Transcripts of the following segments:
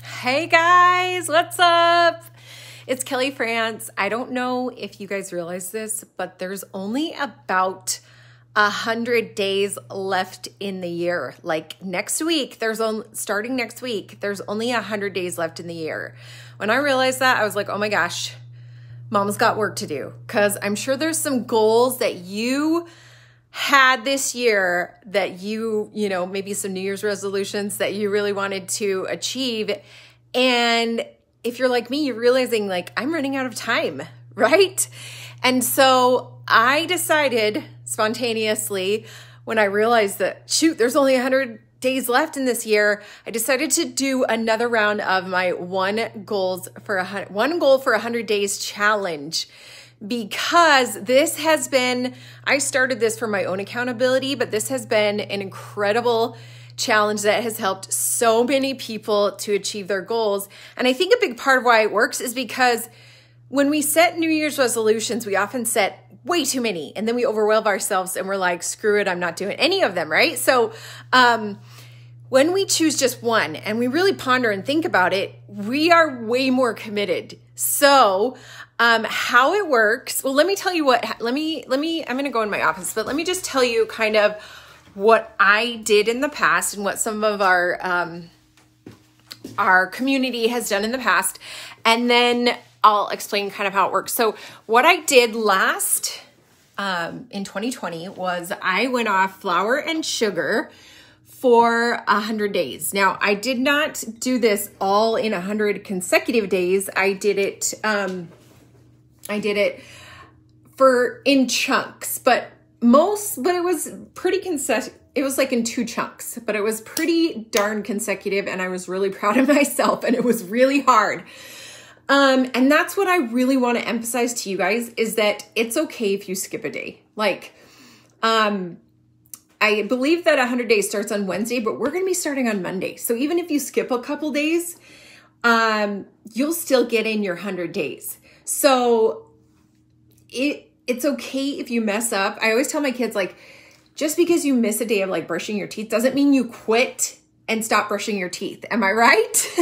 Hey guys, what's up? It's Kelly France. I don't know if you guys realize this, but there's only about 100 days left in the year. Like next week, starting next week, there's only 100 days left in the year. When I realized that, I was like, oh my gosh, Mom's got work to do. Because I'm sure there's some goals that you had this year that you know, maybe some New Year's resolutions that you really wanted to achieve. And if you're like me, you're realizing like, I'm running out of time, right? And so I decided spontaneously when I realized that, shoot, there's only 100 days left in this year, I decided to do another round of my one goal for 100 days challenge. Because this has been, I started this for my own accountability, but this has been an incredible challenge that has helped so many people to achieve their goals. And I think a big part of why it works is because when we set New Year's resolutions, we often set way too many and then we overwhelm ourselves and we're like, screw it, I'm not doing any of them, right? So when we choose just one and we really ponder and think about it, we are way more committed. So how it works, well, let me tell you what, I'm going to go in my office, but let me just tell you kind of what I did in the past and what some of our community has done in the past. And then I'll explain kind of how it works. So what I did last in 2020 was I went off flour and sugar for 100 days. Now, I did not do this all in 100 consecutive days. I did it in chunks, but it was pretty consecutive. It was like in 2 chunks, but it was pretty darn consecutive and I was really proud of myself and it was really hard. And that's what I really want to emphasize to you guys is that it's okay if you skip a day. Like, I believe that 100 days starts on Wednesday, but we're going to be starting on Monday. So even if you skip a couple days, you'll still get in your 100 days. So it's okay if you mess up. I always tell my kids, like, just because you miss a day of like brushing your teeth doesn't mean you quit and stop brushing your teeth. Am I right?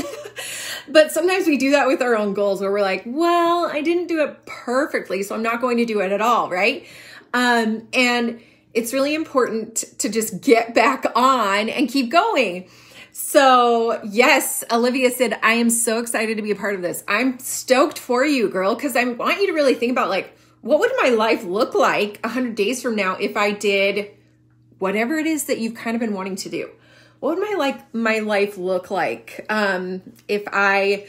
But sometimes we do that with our own goals where we're like, well, I didn't do it perfectly, so I'm not going to do it at all, right? And it's really important to just get back on and keep going. So yes, Olivia said, I am so excited to be a part of this. I'm stoked for you, girl, because I want you to really think about like, what would my life look like 100 days from now if I did whatever it is that you've kind of been wanting to do? What would my life look like if I,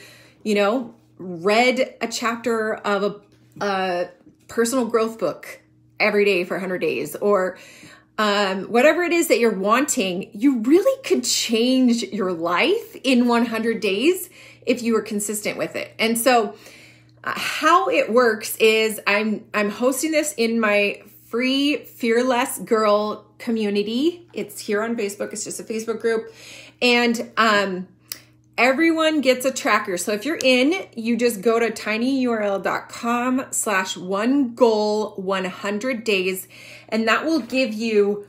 read a chapter of a personal growth book every day for 100 days or whatever it is that you're wanting? You really could change your life in 100 days if you were consistent with it. And so how it works is I'm hosting this in my free Fearless Girl community. It's here on Facebook. It's just a Facebook group. And everyone gets a tracker. So if you're in, you just go to tinyurl.com/onegoal100days. And that will give you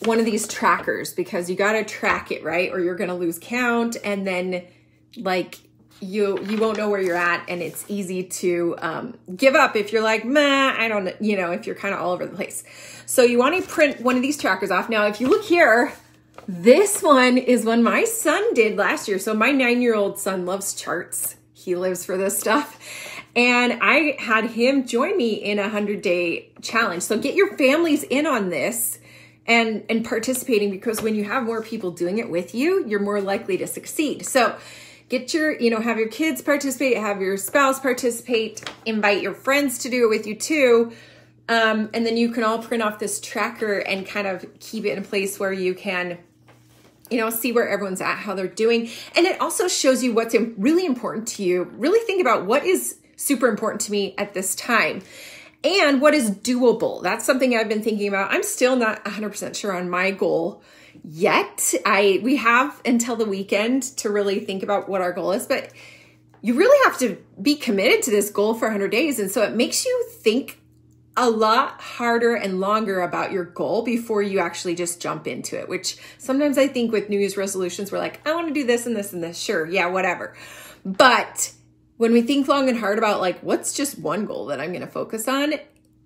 one of these trackers because you got to track it, right? Or you're going to lose count. And then like, you won't know where you're at and it's easy to give up if you're like, I don't know, if you're kind of all over the place. So you want to print one of these trackers off. Now, if you look here, this one is one my son did last year. So my 9-year-old son loves charts. He lives for this stuff. And I had him join me in a 100-day challenge. So get your families in on this and participating because when you have more people doing it with you, you're more likely to succeed. So get your, have your kids participate, have your spouse participate, invite your friends to do it with you too. And then you can all print off this tracker and kind of keep it in a place where you can, see where everyone's at, how they're doing. And it also shows you what's really important to you. Really think about what is super important to me at this time and what is doable. That's something I've been thinking about. I'm still not 100% sure on my goal yet. We have until the weekend to really think about what our goal is, but you really have to be committed to this goal for 100 days. And so it makes you think a lot harder and longer about your goal before you actually just jump into it, which sometimes I think with New Year's resolutions, we're like, I want to do this and this and this. Sure. Yeah, whatever. But when we think long and hard about like, what's just one goal that I'm going to focus on,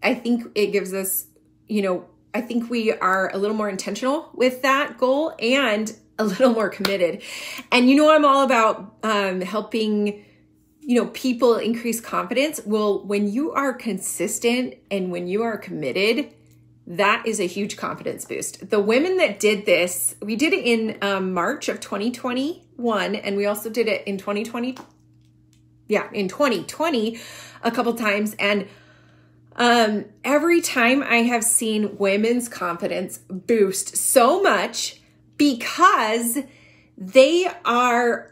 I think it gives us, I think we are a little more intentional with that goal and a little more committed. And I'm all about helping people increase confidence. Well, when you are consistent and when you are committed, that is a huge confidence boost. The women that did this, we did it in March of 2021, and we also did it in 2020. Yeah, in 2020 a couple times. And every time I have seen women's confidence boost so much because they are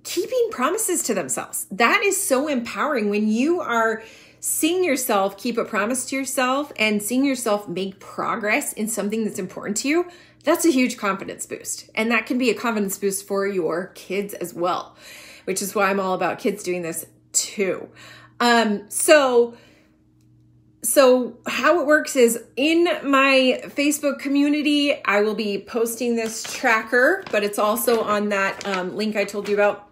keeping promises to themselves. That is so empowering when you are seeing yourself keep a promise to yourself and seeing yourself make progress in something that's important to you. That's a huge confidence boost. And that can be a confidence boost for your kids as well, which is why I'm all about kids doing this too. So how it works is in my Facebook community, I will be posting this tracker, but it's also on that link I told you about.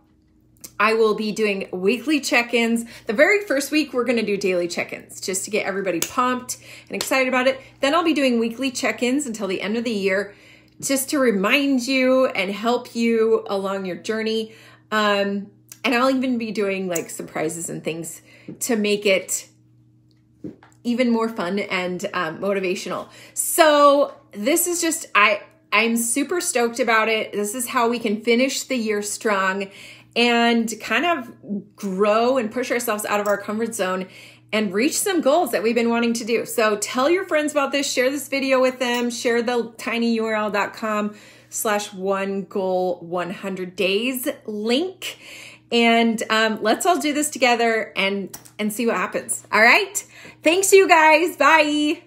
I will be doing weekly check-ins. The very first week, we're going to do daily check-ins just to get everybody pumped and excited about it. Then I'll be doing weekly check-ins until the end of the year just to remind you and help you along your journey. And I'll even be doing like surprises and things to make it even more fun and motivational. So this is just, I'm super stoked about it. This is how we can finish the year strong and kind of grow and push ourselves out of our comfort zone and reach some goals that we've been wanting to do. So tell your friends about this, share this video with them, share the tinyurl.com/onegoal100days link. And let's all do this together and see what happens. All right. Thanks, you guys. Bye.